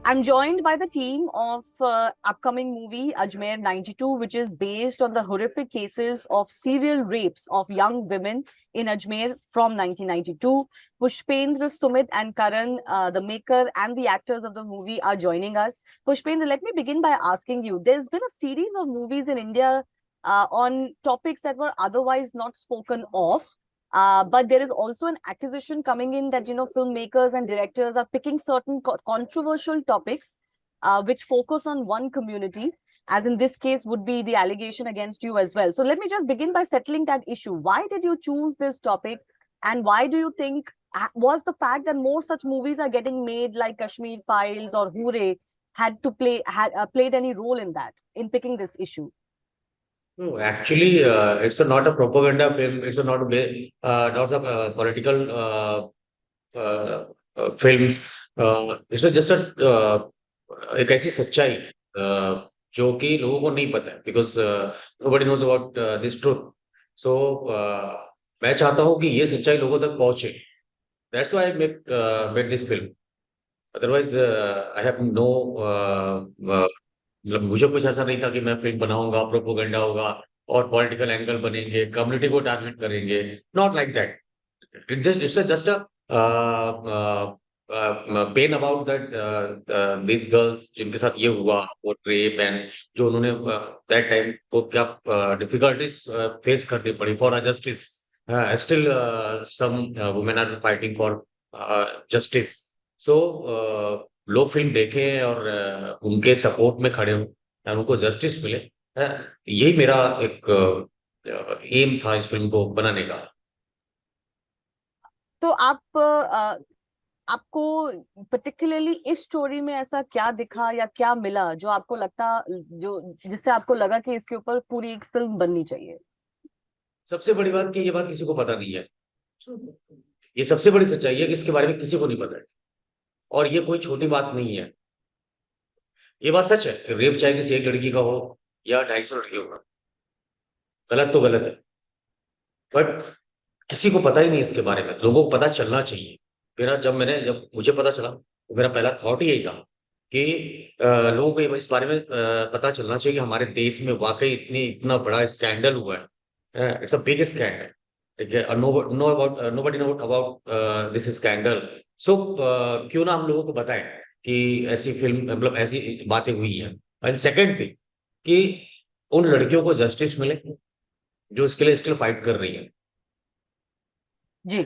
I'm joined by the team of upcoming movie Ajmer 92, which is based on the horrific cases of serial rapes of young women in Ajmer from 1992. Pushpendra, Sumit, and Karan, the maker and the actors of the movie, are joining us. Pushpendra, let me begin by asking you. There's been a series of movies in India on topics that were otherwise not spoken of. But there is also an accusation coming in that, filmmakers and directors are picking certain controversial topics which focus on one community, as in this case would be the allegation against you as well. So let me just begin by settling that issue. Why did you choose this topic? And why do you think, was the fact that more such movies are getting made like Kashmir Files or Hure had played any role in that, in picking this issue? No, actually, it's not a propaganda film. It's not not a political films. It's just a एक ऐसी सच्चाई जो कि लोगों को नहीं पता है because nobody knows about this truth. So मैं चाहता हूँ कि ये सच्चाई लोगों तक पहुंचे. That's why I made this film. Otherwise, I have no मतलब मुझे कुछ ऐसा नहीं था कि मैं फिल्म बनाऊंगा, प्रोपोगंडा होगा और पॉलिटिकल एंगल बनेंगे, कम्युनिटी को टारगेट करेंगे. Not like that. It's just a pain about that these girls जिनके साथ ये हुआ और रेप एंड जो उन्होंने दैट टाइम को क्या डिफिकल्टीज फेस करनी पड़ी for a justice. Still some women are fighting for justice. So लोग फिल्म देखें और उनके सपोर्ट में खड़े हों और उनको जस्टिस मिले. यही मेरा एक एम था इस फिल्म को बनाने का. तो आपको पर्टिकुलरली इस स्टोरी में ऐसा क्या दिखा या क्या मिला जो आपको लगता, जो जिससे आपको लगा कि इसके ऊपर पूरी एक फिल्म बननी चाहिए? सबसे बड़ी बात कि ये बात किसी को पता नहीं है. ये सबसे बड़ी सच्चाई है कि इसके बारे में किसी को नहीं पता है और ये कोई छोटी बात नहीं है. ये बात सच है कि रेप चाहे किसी एक लड़की का हो या 250 लड़कियों का, गलत तो गलत है. बट किसी को पता ही नहीं इसके बारे में. लोगों को पता चलना चाहिए. जब मुझे पता चला तो मेरा पहला थॉट यही था कि लोगों को इस बारे में पता चलना चाहिए कि हमारे देश में वाकई इतना बड़ा स्कैंडल हुआ है. It's a big scandal. ठीक है. Nobody know about this scandal. So क्यों ना हम लोगों को बताएं कि ऐसी फिल्म मतलब ऐसी बातें हुई हैं. एंड सेकंड थिंग कि उन लड़कियों को जस्टिस मिले जो इसके लिए स्टिल फाइट कर रही है. जी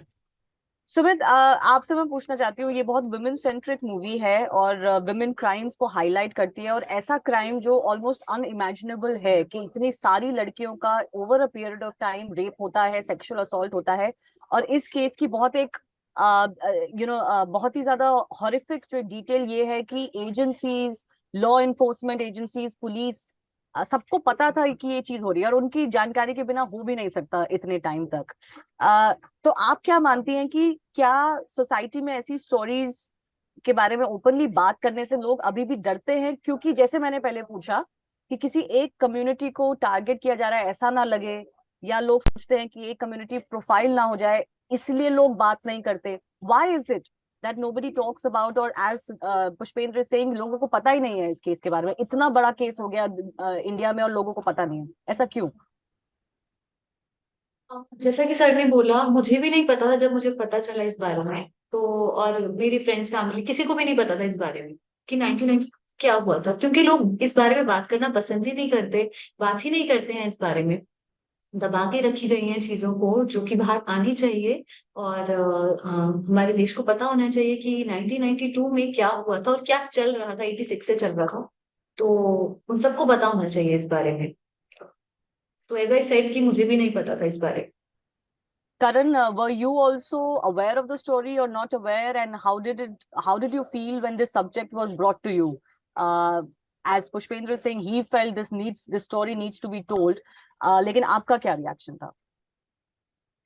सुमित, आपसे मैं पूछना चाहती हूँ, ये बहुत वुमेन सेंट्रिक मूवी है और वुमेन क्राइम्स को हाईलाइट करती है, और ऐसा क्राइम जो ऑलमोस्ट अनइमेजिनेबल है कि इतनी सारी लड़कियों का over a period of time rape होता है, सेक्सुअल असॉल्ट होता है. और इस केस की बहुत एक बहुत ही ज्यादा हॉरिफिक जो डिटेल ये है कि agencies, law enforcement agencies, police, सबको पता था कि ये चीज हो रही है और उनकी जानकारी के बिना हो भी नहीं सकता इतने टाइम तक. तो आप क्या मानती हैं कि क्या सोसाइटी में ऐसी स्टोरीज के बारे में ओपनली बात करने से लोग अभी भी डरते हैं, क्योंकि जैसे मैंने पहले पूछा कि किसी एक कम्युनिटी को टारगेट किया जा रहा है, ऐसा ना लगे, या लोग सोचते हैं कि एक कम्युनिटी प्रोफाइल ना हो जाए, इसलिए लोग बात नहीं करते? Why is it that nobody talks about, और एज पुष्पेंद्र सिंह, लोगों को पता ही नहीं है इस केस के बारे में? इतना बड़ा केस हो गया इंडिया में और लोगों को पता नहीं है, ऐसा क्यों? जैसा कि सर ने बोला, मुझे भी नहीं पता था जब मुझे पता चला इस बारे में तो। और मेरी फ्रेंड्स फैमिली किसी को भी नहीं पता था इस बारे में कि 1990 क्या हुआ था, क्योंकि लोग इस बारे में बात करना पसंद ही नहीं करते, बात ही नहीं करते हैं इस बारे में। दबा के रखी गई हैं चीजों को जो कि बाहर आनी चाहिए। और हमारे देश को पता होना चाहिए कि 1992 में क्या हुआ था और क्या चल रहा था, 86 से चल रहा था। तो उन सबको पता होना चाहिए इस बारे में। तो एज आई सेड कि मुझे भी नहीं पता था इस बारे में। Karan, were you also aware of the story or not aware? And how did you feel when this subject was brought to you? As Pushpendra is saying, he felt this story needs to be told. लेकिन आपका क्या reaction था?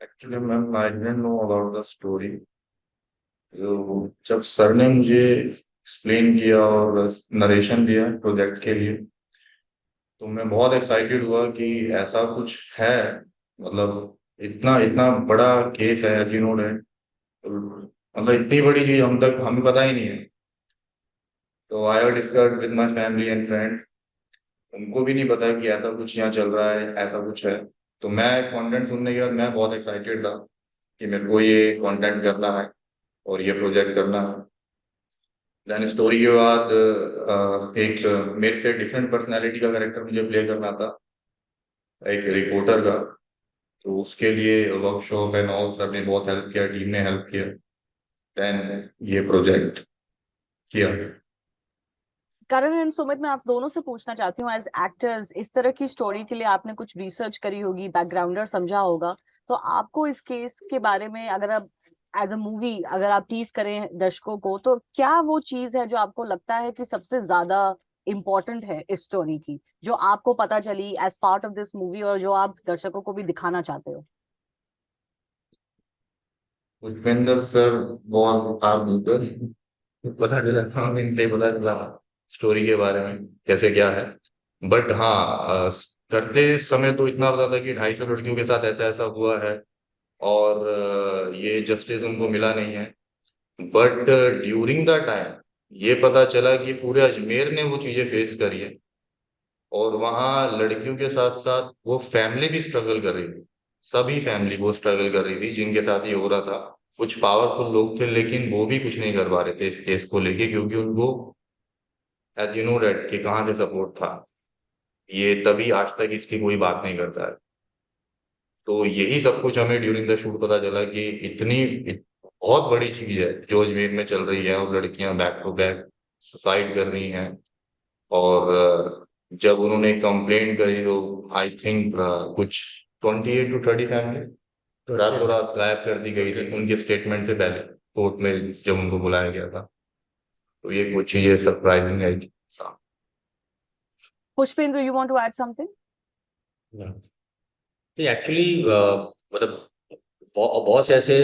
Actually ma'am I didn't know about the story. जब sir ने मुझे explain किया और narration दिया प्रोजेक्ट के लिए तो मैं बहुत एक्साइटेड हुआ कि ऐसा कुछ है. मतलब इतना इतना बड़ा केस है, एज यू नो, मतलब इतनी बड़ी चीज हम तक हमें पता ही नहीं है. तो I have discussed with my family and friend, उनको भी नहीं पता कि ऐसा कुछ यहाँ चल रहा है, ऐसा कुछ है। तो मैं कंटेंट सुनने के बाद मैं बहुत एक्साइटेड था कि मेरे को ये कंटेंट करना है और ये प्रोजेक्ट करना है। देन स्टोरी के बाद एक मेरे से डिफरेंट पर्सनालिटी का कैरेक्टर मुझे प्ले करना था, एक रिपोर्टर का। तो उसके लिए वर्कशॉप एंड ऑल सब ने बहुत हेल्प किया, टीम ने हेल्प किया। देन ये प्रोजेक्ट किया। करण एंड सुमित, मैं आप दोनों से पूछना चाहती हूँ, एज एक्टर्स इस तरह की स्टोरी के लिए आपने कुछ रिसर्च करी होगी, बैकग्राउंडर समझा होगा, तो आपको इस केस के बारे में अगर आप एज अ मूवी अगर आप टीज करें दर्शकों को, तो क्या वो चीज है जो आपको लगता है कि सबसे ज्यादा इम्पोर्टेंट है इस स्टोरी की, जो आपको पता चली as part of this movie और जो आप दर्शकों को भी दिखाना चाहते हो? उपेंद्र सर बहुत आप पता चला था, इनसे पता चला स्टोरी के बारे में कैसे क्या है। बट हाँ, करते समय तो इतना पता था कि 250 लड़कियों के साथ ऐसा ऐसा हुआ है और ये जस्टिस उनको मिला नहीं है। बट ड्यूरिंग द टाइम ये पता चला कि पूरे अजमेर ने वो चीजें फेस करी है और वहाँ लड़कियों के साथ साथ वो फैमिली भी स्ट्रगल कर रही थी। सभी फैमिली वो स्ट्रगल कर रही थी जिनके साथ ये हो रहा था। कुछ पावरफुल लोग थे लेकिन वो भी कुछ नहीं कर पा रहे थे इस केस को लेके, क्योंकि उनको एज यू नो डेट कि कहाँ से सपोर्ट था। ये तभी आज तक इसकी कोई बात नहीं करता है। तो यही सब कुछ हमें ड्यूरिंग द शूट पता चला कि बहुत बड़ी चीज है जो अजमेर में चल रही है और लड़कियां बैक टू बैक सुसाइड कर रही हैं। और जब उन्होंने कंप्लेंट करी तो आई थिंक कुछ 28 to 30 फैमिली रातों रात गायब कर दी गई थी उनके स्टेटमेंट से पहले, कोर्ट में जब उनको बुलाया गया था। तो ये कुछ चीजें सरप्राइजिंग है। Pushpendra, you want to add something? Actually मतलब बहुत से ऐसे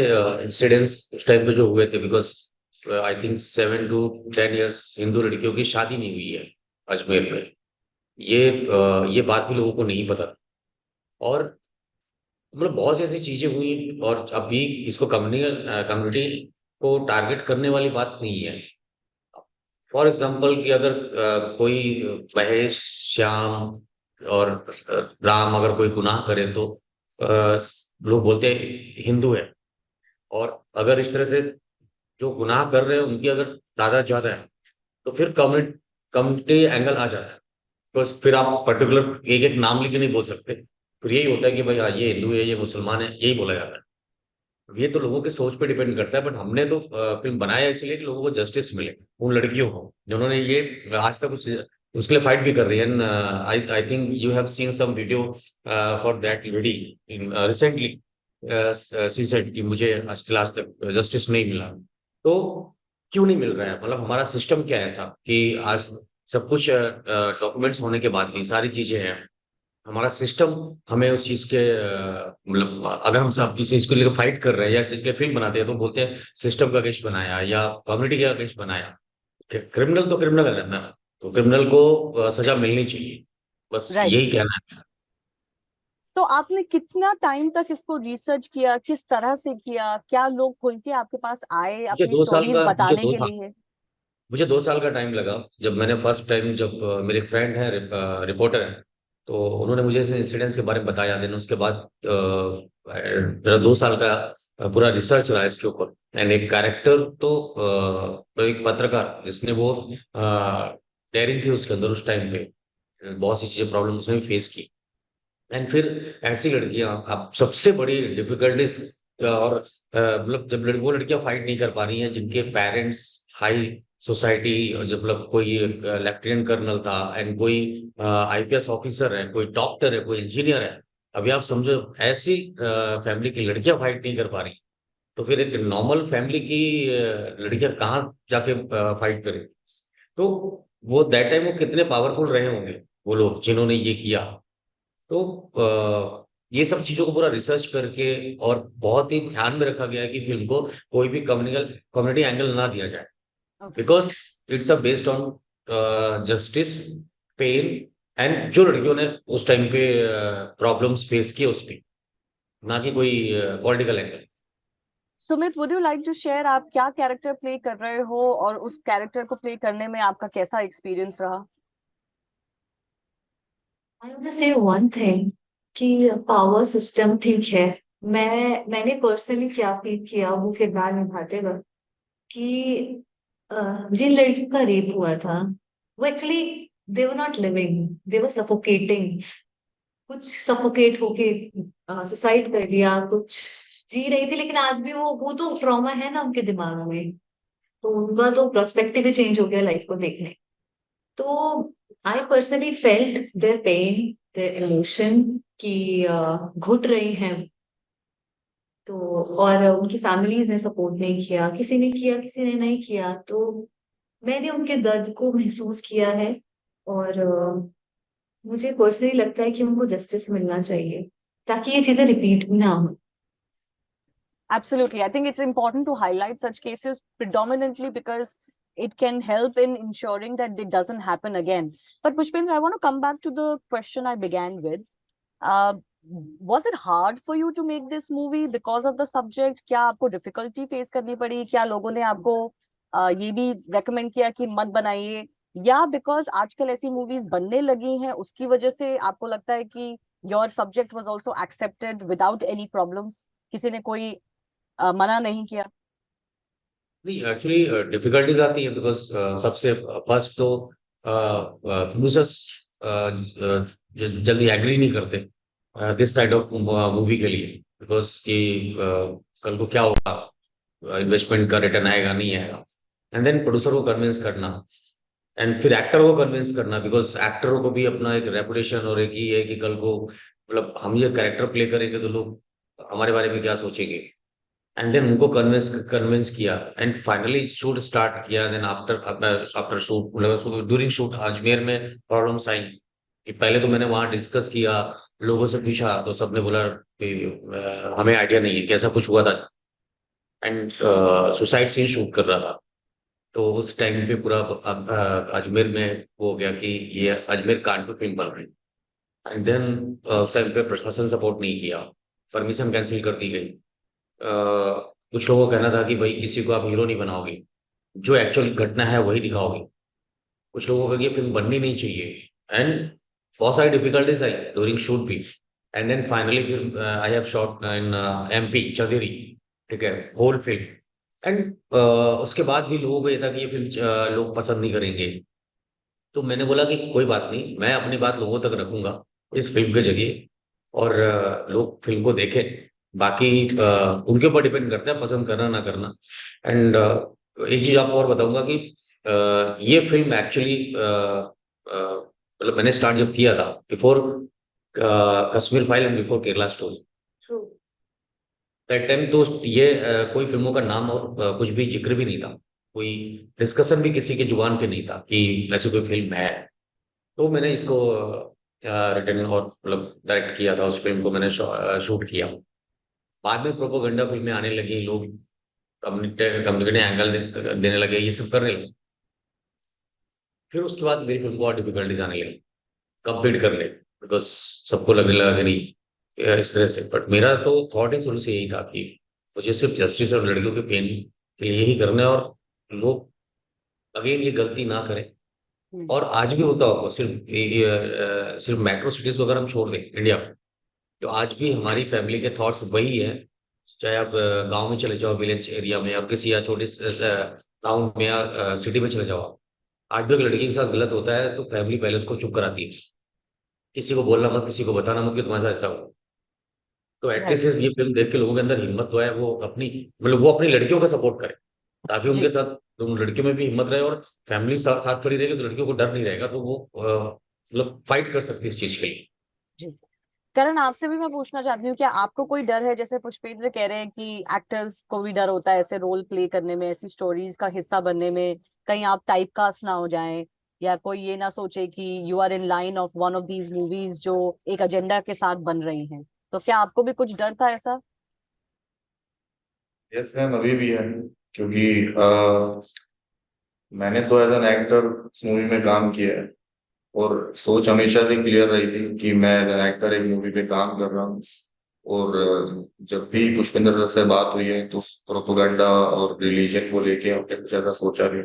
इंसिडेंट्स उस टाइम पे जो हुए थे, because I think 7 to 10 years Hindu लड़कियों की शादी नहीं हुई है अजमेर में। ये बात भी लोगों को नहीं पता था। और मतलब बहुत सी ऐसी चीजें हुई, और अभी इसको कम्युनिटी को टारगेट करने वाली बात नहीं है। फॉर एग्जाम्पल कि अगर कोई महेश, श्याम और राम अगर कोई गुनाह करे तो अ, लोग बोलते हैं हिंदू है। और अगर इस तरह से जो गुनाह कर रहे हैं उनकी अगर तादाद ज्यादा है तो फिर कम्युनिटी एंगल आ जाता है। तो फिर आप पर्टिकुलर एक एक नाम लेके नहीं बोल सकते। फिर यही होता है कि भाई हाँ, ये हिंदू है, ये मुसलमान है, यही बोला जाता है। ये तो लोगों के सोच पे डिपेंड करता है। बट हमने तो फिल्म बनाया इसलिए कि लोगों को जस्टिस मिले, उन लड़कियों को जिन्होंने ये आज तक उसके लिए फाइट भी कर रही है। I I think you have seen some video for that lady in recently. She said कि मुझे आज तक जस्टिस नहीं मिला। तो क्यों नहीं मिल रहा है? मतलब हमारा सिस्टम क्या है ऐसा कि आज सब कुछ डॉक्यूमेंट्स होने के बाद भी सारी चीजें हैं। हमारा सिस्टम हमें उस चीज के मतलब अगर हम सब किसी चीज को लेकर फाइट कर रहे हैं या इस चीज के फिल्म बनाते हैं तो बोलते हैं सिस्टम का अगेंस्ट बनाया या कम्युनिटी के अगेंस्ट बनाया। क्रिमिनल तो क्रिमिनल है ना, तो क्रिमिनल को सजा मिलनी चाहिए। बस राइट। यही कहना है। तो आपने कितना टाइम तक इसको रिसर्च किया, किस तरह से किया, क्या लोग खुल के आपके पास आए मुझे अपनी दो साल स्टोरीज का मुझे बताने दो के साल लिए? मुझे 2 साल का टाइम लगा। जब मैंने फर्स्ट टाइम, जब मेरे फ्रेंड है रिपोर्टर है, तो उन्होंने मुझे इस इंसिडेंट्स के बारे में बताया। देन उसके बाद मेरा 2 साल का पूरा रिसर्च रहा इसके ऊपर। एंड एक कैरेक्टर तो एक पत्रकार जिसने वो डेयरिंग थी उसके अंदर उस टाइम पे, बहुत सी चीजें प्रॉब्लम उसने फेस की। एंड फिर ऐसी लड़कियां अब सबसे बड़ी डिफिकल्टीज, और मतलब जब वो लड़कियां फाइट नहीं कर पा रही हैं जिनके पेरेंट्स हाई सोसाइटी, जब मतलब कोई लेफ्टिनेंट कर्नल था एंड कोई आईपीएस ऑफिसर है, कोई डॉक्टर है, कोई इंजीनियर है। अभी आप समझो ऐसी फैमिली की लड़कियां फाइट नहीं कर पा रही, तो फिर एक नॉर्मल फैमिली की लड़कियां कहाँ जाके फाइट करें? तो वो दैट टाइम वो कितने पावरफुल रहे होंगे वो लोग जिन्होंने ये किया। तो ये सब चीजों को पूरा रिसर्च करके और बहुत ही ध्यान में रखा गया है कि फिल्म को कोई भी कम्युनिटी एंगल ना दिया जाए, okay. Because it's a based on justice, pain, and जो लड़कियों ने उस टाइम पे प्रॉब्लम्स फेस किए उस पे, ना कि कोई political angle. Sumit, would you like to share, आप क्या कैरेक्टर प्ले कर रहे हो और उस कैरेक्टर को प्ले करने में आपका कैसा एक्सपीरियंस रहा? आई वांट टू से वन थिंग कि पावर सिस्टम ठीक है। मैंने पर्सनली क्या फील किया वो किरदार निभाते वक्त कि जिन लड़कियों का रेप हुआ था वो actually they were not living, they were suffocating. कुछ सफोकेट होके सुसाइड कर लिया, कुछ जी रही थी, लेकिन आज भी वो तो ट्रॉमा है ना उनके दिमाग में। तो उनका तो पर्सपेक्टिव ही चेंज हो गया लाइफ को देखने। तो I personally felt their pain, their emotion कि घुट रही हैं। तो और उनकी फैमिलीज ने सपोर्ट नहीं किया, किसी ने किया किसी ने नहीं किया। तो मैंने उनके दर्द को महसूस किया है। और मुझे पर्सनली लगता है कि उनको जस्टिस मिलना चाहिए ताकि ये चीजें रिपीट भी ना हो। Absolutely. I think it's important to highlight such cases predominantly because it can help in ensuring that it doesn't happen again. But Pushpendra, I want to come back to the question I began with. Uh, was it hard for you to make this movie because of the subject? क्या आपको difficulty face करनी पड़ी? क्या लोगों ने आपको ये भी recommend किया कि मत बनाइए? या because आजकल ऐसी movies बनने लगी हैं उसकी वजह से आपको लगता है कि your subject was also accepted without any problems? किसी ने कोई मना नहीं किया? नहीं, एक्चुअली डिफिकल्टीज आती है बिकॉज सबसे फर्स्ट तो प्रोड्यूसर्स जल्दी एग्री नहीं करते दिस काइंड ऑफ मूवी के लिए, बिकॉज कि कल को क्या होगा, इन्वेस्टमेंट का रिटर्न आएगा नहीं आएगा, एंड देन प्रोड्यूसर को कन्विंस करना, एंड फिर एक्टर को कन्विंस करना, बिकॉज एक्टरों को भी अपना एक रेपुटेशन और एक ये है कि कल को मतलब हम ये कैरेक्टर प्ले करेंगे तो लोग हमारे बारे में क्या सोचेंगे, एंड देन उनको कन्विंस कन्विंस किया, एंड फाइनली शूट स्टार्ट किया। देन आफ्टर आफ्टर शूट मतलब ड्यूरिंग शूट अजमेर में प्रॉब्लम्स आई कि पहले तो मैंने वहां डिस्कस किया, लोगों से पूछा तो सबने बोला कि हमें आइडिया नहीं है कैसा कुछ हुआ था, एंड सुसाइड सीन शूट कर रहा था। तो उस टाइम पे पूरा अजमेर में वो हो गया कि ये अजमेर कांड पे फिल्म बन रही, एंड देन उस टाइम पे प्रशासन सपोर्ट नहीं किया, परमिशन कैंसिल कर दी गई। कुछ लोगों का कहना था कि भाई किसी को आप हीरो नहीं बनाओगे, जो एक्चुअल घटना है वही दिखाओगे। कुछ लोगों का ये फिल्म बननी नहीं चाहिए, एंड बहुत सारी डिफिकल्टीज आई ड्यूरिंग शूट भी, एंड देन फाइनली फिर I have shot in MP Chanderi, ठीक है, होल फिल्म। एंड उसके बाद भी लोगों को ये था कि ये फिल्म लोग पसंद नहीं करेंगे। तो मैंने बोला कि कोई बात नहीं, मैं अपनी बात लोगों तक रखूंगा इस फिल्म के जरिए, और लोग फिल्म को देखें, बाकी उनके ऊपर डिपेंड करता है पसंद करना ना करना। एंड एक चीज आपको और बताऊंगा कि ये फिल्म एक्चुअली मतलब मैंने स्टार्ट जब किया था before Kashmir file and before Kerala story, true. That time तो ये कोई फिल्मों का नाम और कुछ भी जिक्र भी नहीं था, कोई डिस्कशन भी किसी के जुबान पे नहीं था कि ऐसी कोई फिल्म है। तो मैंने इसको रिटर्न और मतलब डायरेक्ट किया था, उस फिल्म को मैंने शूट किया। बाद में प्रोपोगंडा फिल्में आने लगी, लोग कम्युनिटी एंगल देने लगे, ये सब करने लगे। फिर उसके बाद मेरी फिल्म को और डिफिकल्टीज आने लगी कंप्लीट करने, बिकॉज सबको लगने लगा कि नहीं इस तरह से। बट मेरा तो थॉट ही शुरू से यही था कि मुझे सिर्फ जस्टिस और लड़कियों के पेन के लिए ही करना है, और लोग अगेन ये गलती ना करें। और आज भी होता होगा, सिर्फ मेट्रो सिटीज को अगर हम छोड़ दें इंडिया में, तो आज भी हमारी फैमिली के थॉट्स वही है। चाहे आप गांव में चले जाओ, विलेज एरिया में, आप किसी या छोटे टाउन में या सिटी में चले जाओ, आज भी अगर लड़की के साथ गलत होता है तो फैमिली पहले उसको चुप कराती है, किसी को बोलना मत, किसी को बताना मत कि तुम्हारे साथ ऐसा हुआ। तो एटलीस्ट Right. ये फिल्म देख के लोगों के अंदर हिम्मत तो है, वो अपनी मतलब वो अपनी लड़कियों का सपोर्ट करे, ताकि उनके जी साथ तो उन लड़कियों में भी हिम्मत रहे, और फैमिली साथ खड़ी रहेगी तो लड़कियों को डर नहीं रहेगा, तो वो मतलब फाइट कर सकती है इस चीज के लिए। जी। करण, आपसे भी मैं पूछना चाहती हूँ, क्या आपको कोई डर है, जैसे पुष्पेंद्र कह रहे हैं कि एक्टर्स को भी डर होता है ऐसे रोल प्ले करने में, ऐसी स्टोरीज का हिस्सा बनने में, कहीं आप टाइप कास्ट ना हो जाएं, या कोई ये ना सोचे कि you are in line of one of these movies जो एक एजेंडा के साथ बन रही हैं? तो क्या आपको भी कुछ डर था ऐसा? यस मैम, अभी भी है। क्योंकि मैंने तो एज एन एक्टर उस मूवी में काम किया है, और सोच हमेशा से क्लियर रही थी कि मैं एज एन एक्टर एक मूवी पे काम कर रहा हूँ। और जब भी पुष्पेंद्र दत्त से बात हुई है तो प्रोपोगंडा और रिलीजन को लेके हमने कुछ ऐसा सोचा नहीं।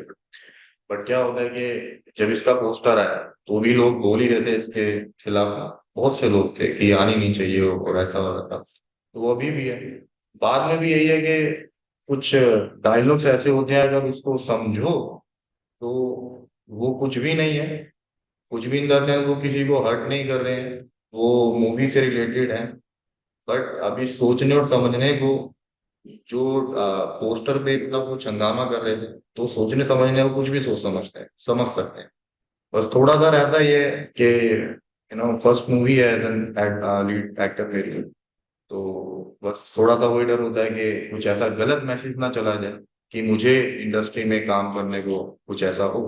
बट क्या होता है कि जब इसका पोस्टर आया तो भी लोग बोल ही रहे थे इसके खिलाफ ना, बहुत से लोग थे कि आनी नहीं चाहिए और ऐसा हो रहा था। तो वो अभी भी है। बाद में भी यही है कि कुछ डायलॉग्स ऐसे होते हैं अगर उसको समझो तो वो कुछ भी नहीं है, कुछ भी इन द सेंस वो किसी को हर्ट नहीं कर रहे हैं, वो मूवी से रिलेटेड है। बट अभी सोचने और समझने को जो पोस्टर पे इतना कुछ हंगामा कर रहे थे, तो सोचने समझने को कुछ भी सोच समझते हैं, समझ सकते हैं। बस थोड़ा सा रहता ये है कि फर्स्ट मूवी है लीड एक्टर मेरी, तो बस थोड़ा सा वही डर होता है कि कुछ ऐसा गलत मैसेज ना चला जाए कि मुझे इंडस्ट्री में काम करने को कुछ ऐसा हो।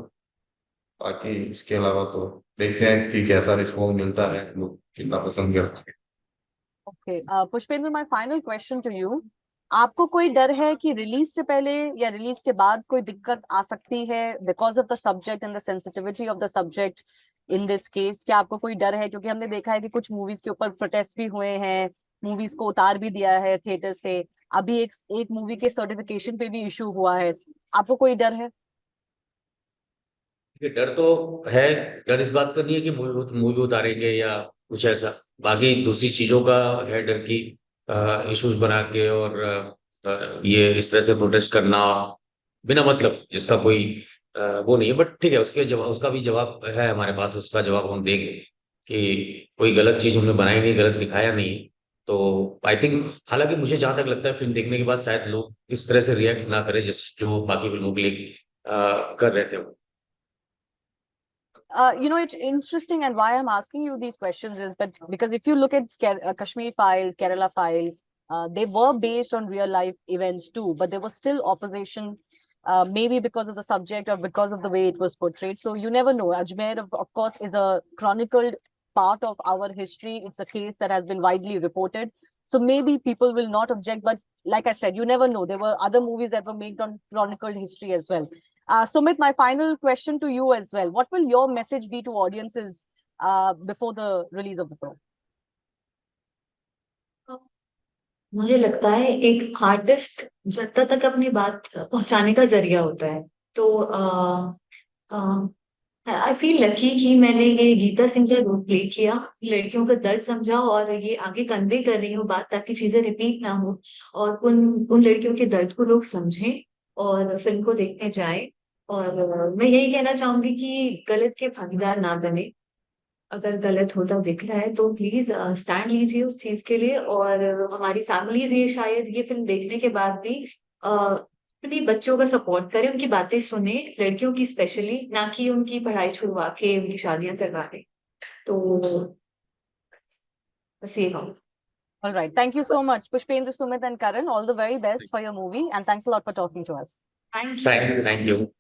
बाकी इसके अलावा तो देखते हैं कि कैसा रिस्पॉन्स मिलता है, लोग कितना पसंद करते हैं। Okay Pushpendra, my final question to you, आपको कोई डर है कि रिलीज से पहले या रिलीज के बाद कोई दिक्कत आ सकती है because of the subject and the sensitivity of the subject in this case? क्या आपको कोई डर है? क्योंकि हमने देखा है कि कुछ मूवीज के ऊपर प्रोटेस्ट भी हुए हैं, मूवीज को उतार भी दिया है थिएटर से, अभी एक मूवी के सर्टिफिकेशन पे भी इशू हुआ है, आपको कोई डर है? ये डर तो है। डर इस बात का नहीं है कि मूवी उतारेंगे या कुछ ऐसा। बाकी दूसरी चीजों का है डर की इश्यूज बना के और ये इस तरह से प्रोटेस्ट करना बिना मतलब, जिसका कोई वो नहीं है। बट ठीक है, उसके जवाब, उसका भी जवाब है हमारे पास, उसका जवाब हम देंगे कि कोई गलत चीज हमने बनाई नहीं, गलत दिखाया नहीं। तो आई थिंक, हालांकि मुझे जहां तक लगता है फिल्म देखने के बाद शायद लोग इस तरह से रिएक्ट ना करें जिस जो बाकी फिल्मों के लिए कर रहे थे वो। It's interesting, and why I'm asking you these questions is but because if you look at Kashmir Files, Kerala Files, they were based on real life events too, but there was still opposition, maybe because of the subject or because of the way it was portrayed. So you never know. Ajmer, of course, is a chronicled part of our history. It's a case that has been widely reported. So maybe people will not object, but like I said, you never know. There were other movies that were made on chronicled history as well. Sumit, my final question to you as well. What will your message be to audiences before the release of the film? मुझे लगता है एक artist जनता तक अपनी बात पहुंचाने का जरिया होता है। तो आई फील लकी कि मैंने ये गीता सिंह का रोल प्ले किया, लड़कियों का दर्द समझा और ये आगे कन्वे कर रही हूँ बात, ताकि चीजें रिपीट ना हो और उन लड़कियों के दर्द को लोग समझें और फिल्म को देखने जाए। और मैं यही कहना चाहूंगी कि गलत के भागीदार ना बने। अगर गलत होता दिख रहा है तो प्लीज स्टैंड लीजिए उस चीज के लिए। और हमारी फैमिलीज ये शायद ये फिल्म देखने के बाद भी अपने बच्चों का सपोर्ट करें, उनकी बातें सुने, लड़कियों की स्पेशली, ना कि उनकी पढ़ाई छुड़वा के उनकी शादियां करवा दें। तो बस ये कहूँ। All right. Thank you so much, Pushpendra, Sumit, and Karan. All the very best for your movie, and thanks a lot for talking to us. Thank you. Thank you.